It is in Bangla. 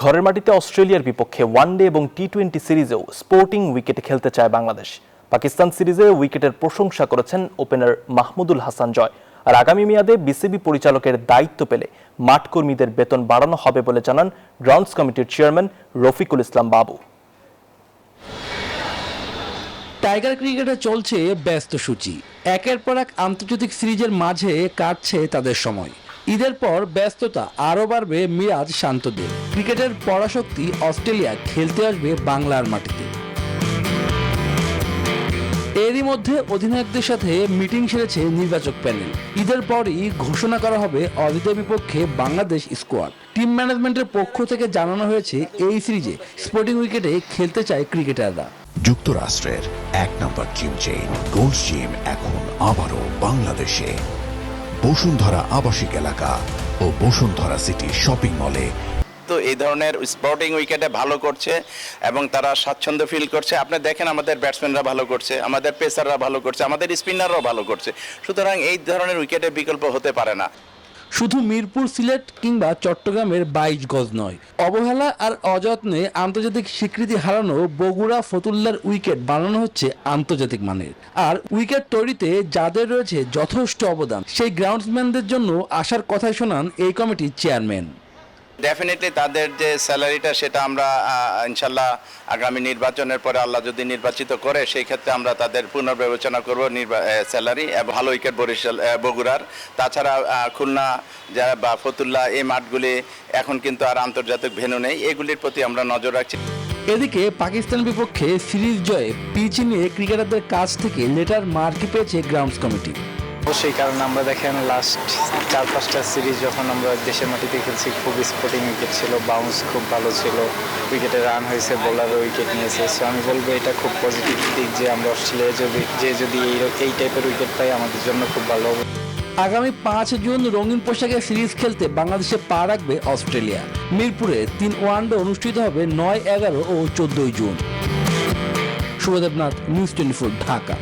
ঘরের মাটিতে অস্ট্রেলিয়ার বিপক্ষে ওয়ানডে এবং টি-20 সিরিজেও স্পোর্টিং উইকেটে খেলতে চায় বাংলাদেশ। পাকিস্তান সিরিজে উইকেটের প্রশংসা করেছেন ওপেনার মাহমুদুল হাসান জয়। আর আগামী মেয়াদে বিসিবি পরিচালকের দায়িত্ব পেলে মাঠকর্মীদের বেতন বাড়ানো হবে বলে জানান গ্রাউন্ডস কমিটির চেয়ারম্যান রফিকুল ইসলাম বাবু। টাইগার ক্রিকেটে চলছে ব্যস্ত সূচি। একের পর এক আন্তর্জাতিক সিরিজের মাঝে কাটছে তাদের সময়। ঈদের পর ব্যস্ততা আরও বাড়বে মিরাজ শান্তদের। ক্রিকেটের পরাশক্তি অস্ট্রেলিয়া খেলতে আসবে বাংলার মাটিতে। এরই মধ্যে অধিনায়কদের সাথে মিটিং সেরেছে নির্বাচক প্যানেল। ঈদের পরই ঘোষণা করা হবে অজিতের বিপক্ষে বাংলাদেশ স্কোয়াড। টিম ম্যানেজমেন্টের পক্ষ থেকে জানানো হয়েছে এই সিরিজে স্পোর্টিং উইকেটে খেলতে চায় ক্রিকেটাররা। যুক্তরাষ্ট্রের এক নম্বর জিম চেইন গোল্ডস জিম এখন আবারও বাংলাদেশে। বসুন্ধরা আবাসিক এলাকা ও বসুন্ধরা সিটি শপিং মলে। তো এই ধরনের স্পোর্টিং উইকেটে ভালো করছে এবং তারা স্বাচ্ছন্দ্য ফিল করছে। আপনি দেখেন আমাদের ব্যাটসম্যানরা ভালো করছে, আমাদের পেসাররা ভালো করছে, আমাদের স্পিনাররাও ভালো করছে। সুতরাং এই ধরনের উইকেটের বিকল্প হতে পারে না। শুধু মিরপুর, সিলেট কিংবা চট্টগ্রামের 22 গজ নয়, অবহেলা আর অযত্নে আন্তর্জাতিক স্বীকৃতি হারানো বগুড়া ফতুল্লার উইকেট বানানো হচ্ছে আন্তর্জাতিক মানের। আর উইকেট তৈরিতে যাদের রয়েছে যথেষ্ট অবদান, সেই গ্রাউন্ডসম্যানদের জন্য আসার কথাই শোনান এই কমিটির চেয়ারম্যান। ডেফিনেটলি তাদের যে স্যালারিটা সেটা আমরা ইনশাল্লাহ আগামী নির্বাচনের পরে আল্লাহ যদি নির্বাচিত করে সেই ক্ষেত্রে আমরা তাদের পুনর্বিবেচনা করব স্যালারি। ভালো উইকেট বরিশাল, বগুড়ার, তাছাড়া খুলনা বা ফতুল্লা এই মাঠগুলি এখন কিন্তু আর আন্তর্জাতিক ভেন্যু নেই, এগুলির প্রতি আমরা নজর রাখছি। এদিকে পাকিস্তান বিপক্ষে সিরিজ জয়ে পিচ নিয়ে ক্রিকেটারদের কাছ থেকে লেটার মার্কি পেয়েছে গ্রাউন্ডস কমিটি। সেই কারণে আমরা দেখেন লাস্ট 4-5টা সিরিজ যখন আমরা দেশের মাটিতে খেলছি খুব স্পোর্টিং উইকেট ছিল, বাউন্স খুব ভালো ছিল, উইকেটে রান হয়েছে, বোলারও উইকেট নিয়েছে। সো আমি বলবো এটা খুব পজিটিভ দিক যে আমরা অস্ট্রেলিয়া যদি এই টাইপের উইকেট পাই আমাদের জন্য খুব ভালো হবে। আগামী 5 জুন রঙিন পোশাকে সিরিজ খেলতে বাংলাদেশে পা রাখবে অস্ট্রেলিয়া। মিরপুরে 3 ওয়ানডে অনুষ্ঠিত হবে 9, 11 ও 14 জুন। শুভদেবনাথ, নিউজ 24, ঢাকা।